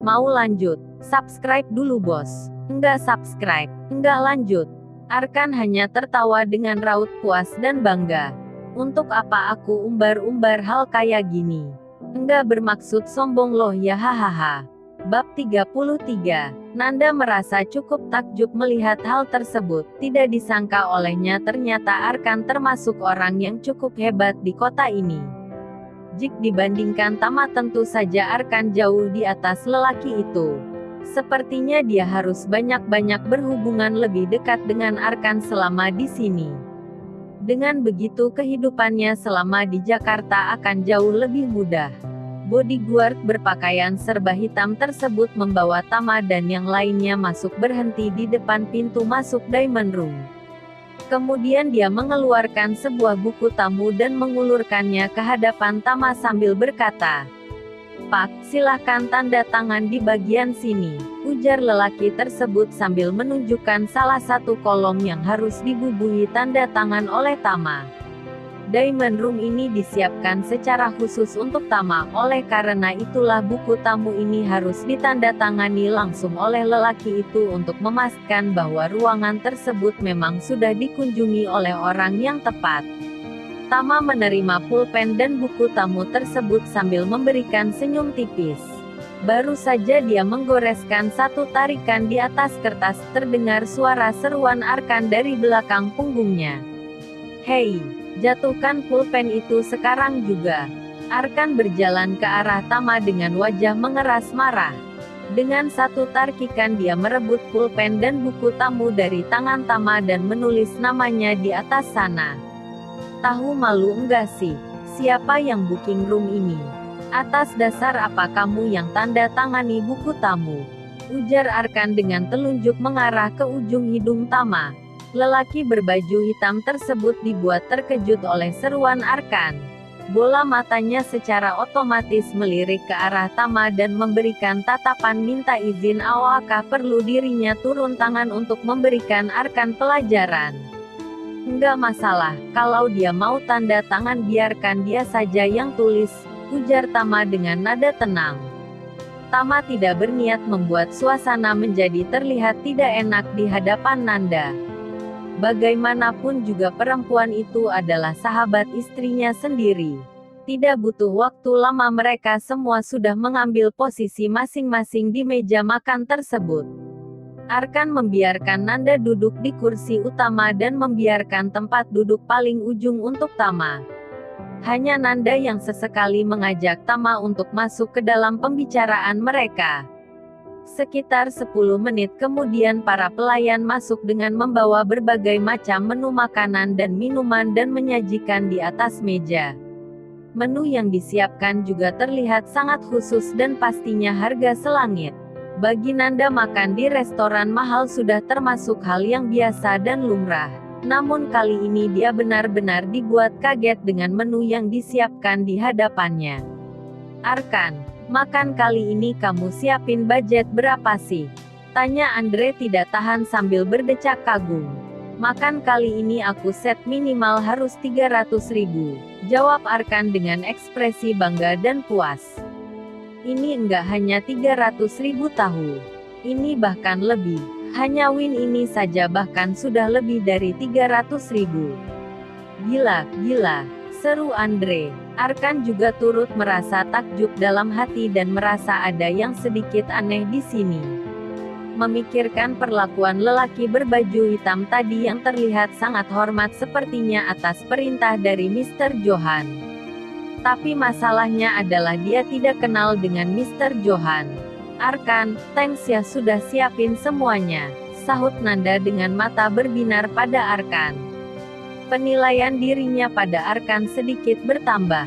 Mau lanjut? Subscribe dulu bos. Enggak subscribe. Enggak lanjut. Arkan hanya tertawa dengan raut puas dan bangga. Untuk apa aku umbar-umbar hal kayak gini? Enggak bermaksud sombong loh ya hahaha. Bab 33. Nanda merasa cukup takjub melihat hal tersebut. Tidak disangka olehnya ternyata Arkan termasuk orang yang cukup hebat di kota ini. Jika dibandingkan Tama tentu saja Arkan jauh di atas lelaki itu. Sepertinya dia harus banyak-banyak berhubungan lebih dekat dengan Arkan selama di sini. Dengan begitu kehidupannya selama di Jakarta akan jauh lebih mudah. Bodyguard berpakaian serba hitam tersebut membawa Tama dan yang lainnya masuk berhenti di depan pintu masuk Diamond Room. Kemudian dia mengeluarkan sebuah buku tamu dan mengulurkannya ke hadapan Tama sambil berkata, "Pak, silahkan tanda tangan di bagian sini," ujar lelaki tersebut sambil menunjukkan salah satu kolom yang harus dibubuhi tanda tangan oleh Tama. Diamond Room ini disiapkan secara khusus untuk Tama, oleh karena itulah buku tamu ini harus ditandatangani langsung oleh lelaki itu untuk memastikan bahwa ruangan tersebut memang sudah dikunjungi oleh orang yang tepat. Tama menerima pulpen dan buku tamu tersebut sambil memberikan senyum tipis. Baru saja dia menggoreskan satu tarikan di atas kertas, terdengar suara seruan Arkan dari belakang punggungnya. "Hei! Jatuhkan pulpen itu sekarang juga." Arkan berjalan ke arah Tama dengan wajah mengeras marah. Dengan satu tarikan dia merebut pulpen dan buku tamu dari tangan Tama dan menulis namanya di atas sana. "Tahu malu enggak sih? Siapa yang booking room ini? Atas dasar apa kamu yang tanda tangani buku tamu?" ujar Arkan dengan telunjuk mengarah ke ujung hidung Tama. Lelaki berbaju hitam tersebut dibuat terkejut oleh seruan Arkan. Bola matanya secara otomatis melirik ke arah Tama dan memberikan tatapan minta izin apakah perlu dirinya turun tangan untuk memberikan Arkan pelajaran. "Enggak masalah, kalau dia mau tanda tangan biarkan dia saja yang tulis," ujar Tama dengan nada tenang. Tama tidak berniat membuat suasana menjadi terlihat tidak enak di hadapan Nanda. Bagaimanapun juga perempuan itu adalah sahabat istrinya sendiri. Tidak butuh waktu lama mereka semua sudah mengambil posisi masing-masing di meja makan tersebut. Arkan membiarkan Nanda duduk di kursi utama dan membiarkan tempat duduk paling ujung untuk Tama. Hanya Nanda yang sesekali mengajak Tama untuk masuk ke dalam pembicaraan mereka. Sekitar 10 menit kemudian para pelayan masuk dengan membawa berbagai macam menu makanan dan minuman dan menyajikan di atas meja. Menu yang disiapkan juga terlihat sangat khusus dan pastinya harga selangit. Bagi Nanda makan di restoran mahal sudah termasuk hal yang biasa dan lumrah. Namun kali ini dia benar-benar dibuat kaget dengan menu yang disiapkan di hadapannya. "Arkan, makan kali ini kamu siapin budget berapa sih?" tanya Andre tidak tahan sambil berdecak kagum. "Makan kali ini aku set minimal harus 300.000, jawab Arkan dengan ekspresi bangga dan puas. "Ini enggak hanya 300.000 tahu. Ini bahkan lebih. Hanya win ini saja bahkan sudah lebih dari 300.000. Gila, gila," seru Andre. Arkan juga turut merasa takjub dalam hati dan merasa ada yang sedikit aneh di sini. Memikirkan perlakuan lelaki berbaju hitam tadi yang terlihat sangat hormat sepertinya atas perintah dari Mr. Johan. Tapi masalahnya adalah dia tidak kenal dengan Mr. Johan. "Arkan, thanks ya sudah siapin semuanya," sahut Nanda dengan mata berbinar pada Arkan. Penilaian dirinya pada Arkan sedikit bertambah.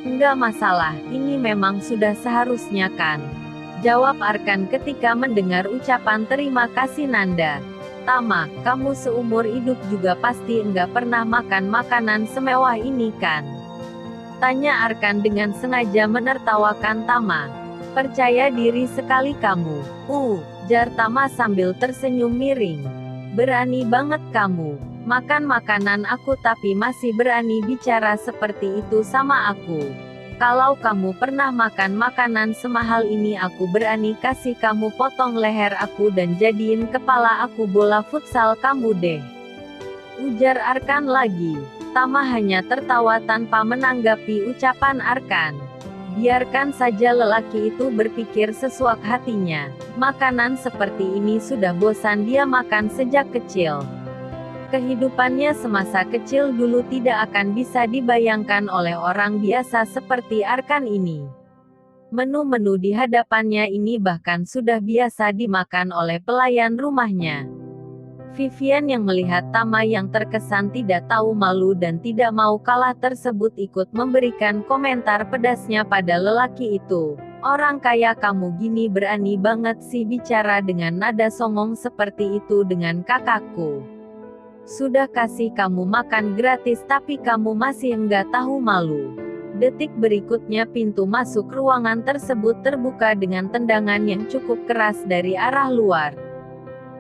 "Enggak masalah, ini memang sudah seharusnya kan?" jawab Arkan ketika mendengar ucapan terima kasih Nanda. "Tama, kamu seumur hidup juga pasti enggak pernah makan makanan semewah ini kan?" tanya Arkan dengan sengaja menertawakan Tama. "Percaya diri sekali kamu." Jar Tama sambil tersenyum miring. "Berani banget kamu. Makan makanan aku tapi masih berani bicara seperti itu sama aku." Kalau kamu pernah makan makanan semahal ini aku berani kasih kamu potong leher aku dan jadiin kepala aku bola futsal kamu deh. Ujar Arkan lagi. Tama hanya tertawa tanpa menanggapi ucapan Arkan. Biarkan saja lelaki itu berpikir sesuak hatinya. Makanan seperti ini sudah bosan dia makan sejak kecil. Kehidupannya semasa kecil dulu tidak akan bisa dibayangkan oleh orang biasa seperti Arkan ini. Menu-menu di hadapannya ini bahkan sudah biasa dimakan oleh pelayan rumahnya. Vivian yang melihat Tama yang terkesan tidak tahu malu dan tidak mau kalah tersebut ikut memberikan komentar pedasnya pada lelaki itu. Orang kaya kamu gini berani banget sih bicara dengan nada songong seperti itu dengan kakakku. Sudah kasih kamu makan gratis tapi kamu masih enggak tahu malu. Detik berikutnya pintu masuk ruangan tersebut terbuka dengan tendangan yang cukup keras dari arah luar.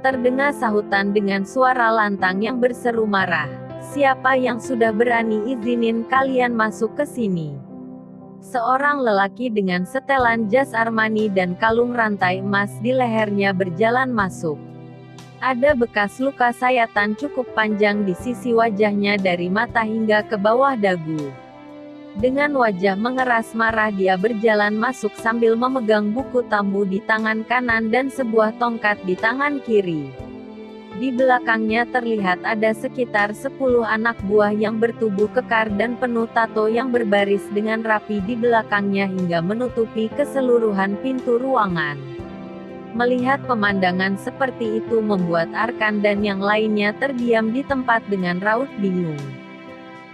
Terdengar sahutan dengan suara lantang yang berseru marah. Siapa yang sudah berani izinin kalian masuk ke sini? Seorang lelaki dengan setelan jas Armani dan kalung rantai emas di lehernya berjalan masuk. Ada bekas luka sayatan cukup panjang di sisi wajahnya dari mata hingga ke bawah dagu. Dengan wajah mengeras marah dia berjalan masuk sambil memegang buku tamu di tangan kanan dan sebuah tongkat di tangan kiri. Di belakangnya terlihat ada sekitar 10 anak buah yang bertubuh kekar dan penuh tato yang berbaris dengan rapi di belakangnya hingga menutupi keseluruhan pintu ruangan. Melihat pemandangan seperti itu membuat Arkan dan yang lainnya terdiam di tempat dengan raut bingung.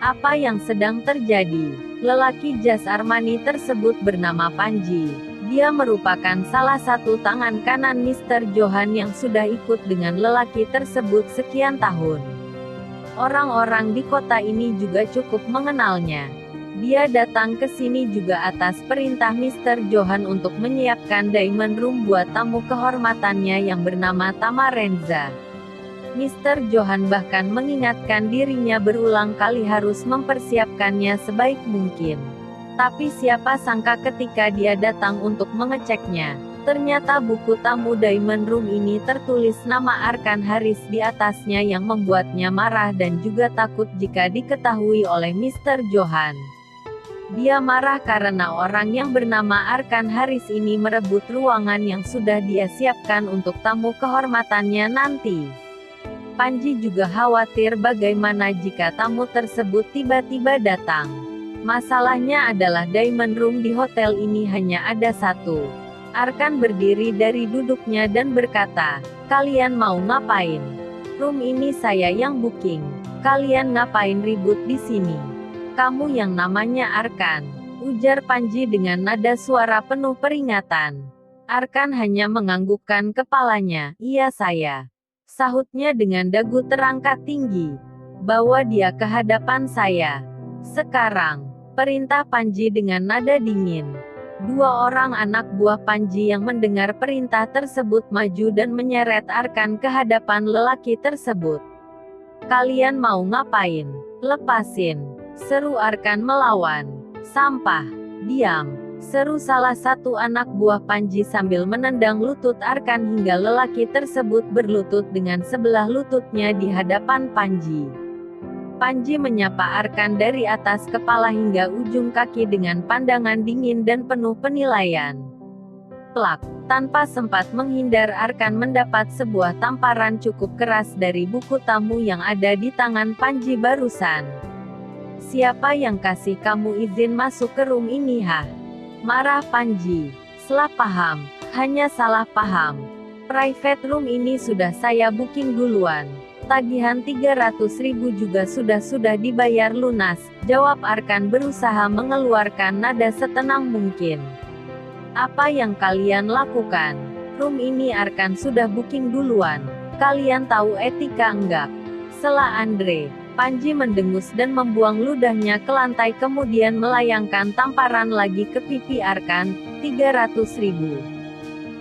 Apa yang sedang terjadi? Lelaki jas Armani tersebut bernama Panji. Dia merupakan salah satu tangan kanan Mr. Johan yang sudah ikut dengan lelaki tersebut sekian tahun. Orang-orang di kota ini juga cukup mengenalnya. Dia datang ke sini juga atas perintah Mr. Johan untuk menyiapkan Diamond Room buat tamu kehormatannya yang bernama Tama Renza. Mr. Johan bahkan mengingatkan dirinya berulang kali harus mempersiapkannya sebaik mungkin. Tapi siapa sangka ketika dia datang untuk mengeceknya, ternyata buku tamu Diamond Room ini tertulis nama Arkan Haris di atasnya yang membuatnya marah dan juga takut jika diketahui oleh Mr. Johan. Dia marah karena orang yang bernama Arkan Haris ini merebut ruangan yang sudah dia siapkan untuk tamu kehormatannya nanti. Panji juga khawatir bagaimana jika tamu tersebut tiba-tiba datang. Masalahnya adalah Diamond Room di hotel ini hanya ada satu. Arkan berdiri dari duduknya dan berkata, "Kalian mau ngapain? Room ini saya yang booking. Kalian ngapain ribut di sini?" "Kamu yang namanya Arkan," ujar Panji dengan nada suara penuh peringatan. Arkan hanya menganggukkan kepalanya. "Iya saya," sahutnya dengan dagu terangkat tinggi. "Bawa dia ke hadapan saya. Sekarang," perintah Panji dengan nada dingin. Dua orang anak buah Panji yang mendengar perintah tersebut maju dan menyeret Arkan ke hadapan lelaki tersebut. "Kalian mau ngapain? Lepasin!" seru Arkan melawan. "Sampah! Diam!" seru salah satu anak buah Panji sambil menendang lutut Arkan hingga lelaki tersebut berlutut dengan sebelah lututnya di hadapan Panji. Panji menyapa Arkan dari atas kepala hingga ujung kaki dengan pandangan dingin dan penuh penilaian. Plak! Tanpa sempat menghindar Arkan mendapat sebuah tamparan cukup keras dari buku tamu yang ada di tangan Panji barusan. "Siapa yang kasih kamu izin masuk ke room ini ha?" marah Panji. "Salah paham, hanya salah paham. Private room ini sudah saya booking duluan. Tagihan 300.000 juga sudah dibayar lunas," jawab Arkan berusaha mengeluarkan nada setenang mungkin. "Apa yang kalian lakukan? Room ini Arkan sudah booking duluan. Kalian tahu etika enggak?" sela Andre. Panji mendengus dan membuang ludahnya ke lantai kemudian melayangkan tamparan lagi ke pipi Arkan. 300.000.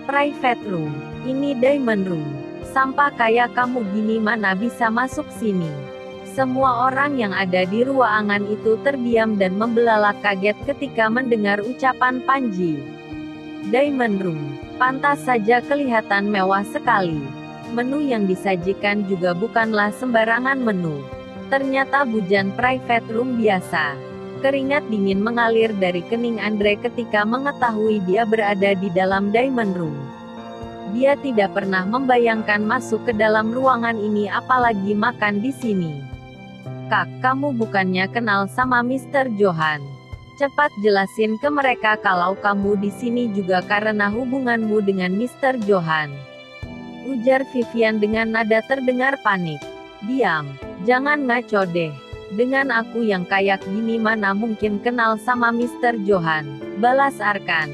"Private room. Ini Diamond Room. Sampah kayak kamu gini mana bisa masuk sini?" Semua orang yang ada di ruangan itu terdiam dan membelalak kaget ketika mendengar ucapan Panji. Diamond Room, pantas saja kelihatan mewah sekali. Menu yang disajikan juga bukanlah sembarangan menu. Ternyata bukan private room biasa. Keringat dingin mengalir dari kening Andre ketika mengetahui dia berada di dalam Diamond Room. Dia tidak pernah membayangkan masuk ke dalam ruangan ini apalagi makan di sini. Kak, kamu bukannya kenal sama Mr. Johan? Cepat jelasin ke mereka kalau kamu di sini juga karena hubunganmu dengan Mr. Johan. Ujar Vivian dengan nada terdengar panik. Diam, jangan ngaco deh. Dengan aku yang kayak gini mana mungkin kenal sama Mr. Johan, balas Arkan.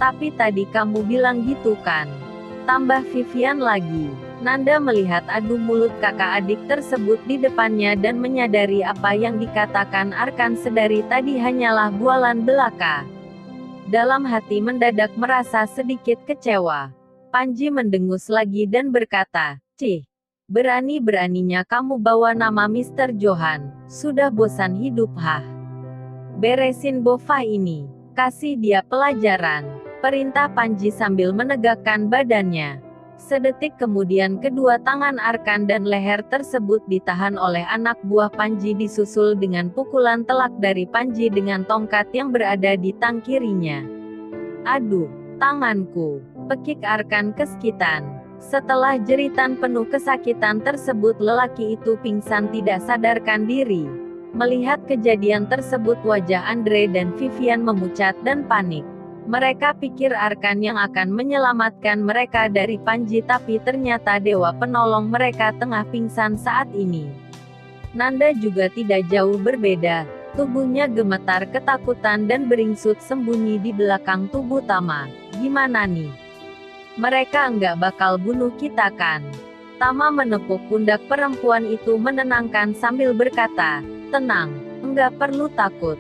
Tapi tadi kamu bilang gitu kan? Tambah Vivian lagi. Nanda melihat adu mulut kakak adik tersebut di depannya dan menyadari apa yang dikatakan Arkan sedari tadi hanyalah bualan belaka. Dalam hati mendadak merasa sedikit kecewa. Panji mendengus lagi dan berkata, "Cih, berani-beraninya kamu bawa nama Mr. Johan, sudah bosan hidup hah? Beresin bofah ini, kasih dia pelajaran," perintah Panji sambil menegakkan badannya. Sedetik kemudian kedua tangan Arkan dan leher tersebut ditahan oleh anak buah Panji disusul dengan pukulan telak dari Panji dengan tongkat yang berada di tang kirinya. "Aduh, tanganku," pekik Arkan kesakitan. Setelah jeritan penuh kesakitan tersebut lelaki itu pingsan tidak sadarkan diri. Melihat kejadian tersebut wajah Andre dan Vivian memucat dan panik. Mereka pikir Arkan yang akan menyelamatkan mereka dari Panji tapi ternyata dewa penolong mereka tengah pingsan saat ini. Nanda juga tidak jauh berbeda, tubuhnya gemetar ketakutan dan beringsut sembunyi di belakang tubuh Tama. "Gimana nih? Mereka enggak bakal bunuh kita kan?" Tama menepuk pundak perempuan itu menenangkan sambil berkata, "Tenang, enggak perlu takut.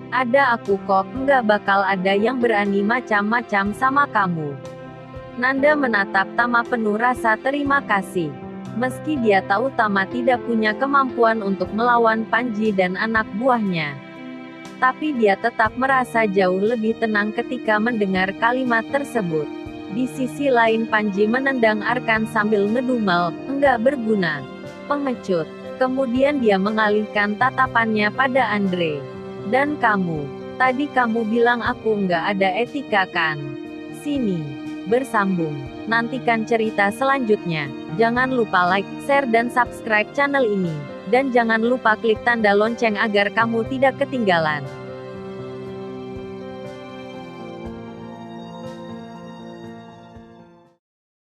Ada aku kok, enggak bakal ada yang berani macam-macam sama kamu." Nanda menatap Tama penuh rasa terima kasih. Meski dia tahu Tama tidak punya kemampuan untuk melawan Panji dan anak buahnya. Tapi dia tetap merasa jauh lebih tenang ketika mendengar kalimat tersebut. Di sisi lain Panji menendang Arkan sambil ngedumel, "Enggak berguna. Pengecut." Kemudian dia mengalihkan tatapannya pada Andre. "Dan kamu, tadi kamu bilang aku nggak ada etika kan? Sini, bersambung. Nantikan cerita selanjutnya. Jangan lupa like, share dan subscribe channel ini. Dan jangan lupa klik tanda lonceng agar kamu tidak ketinggalan."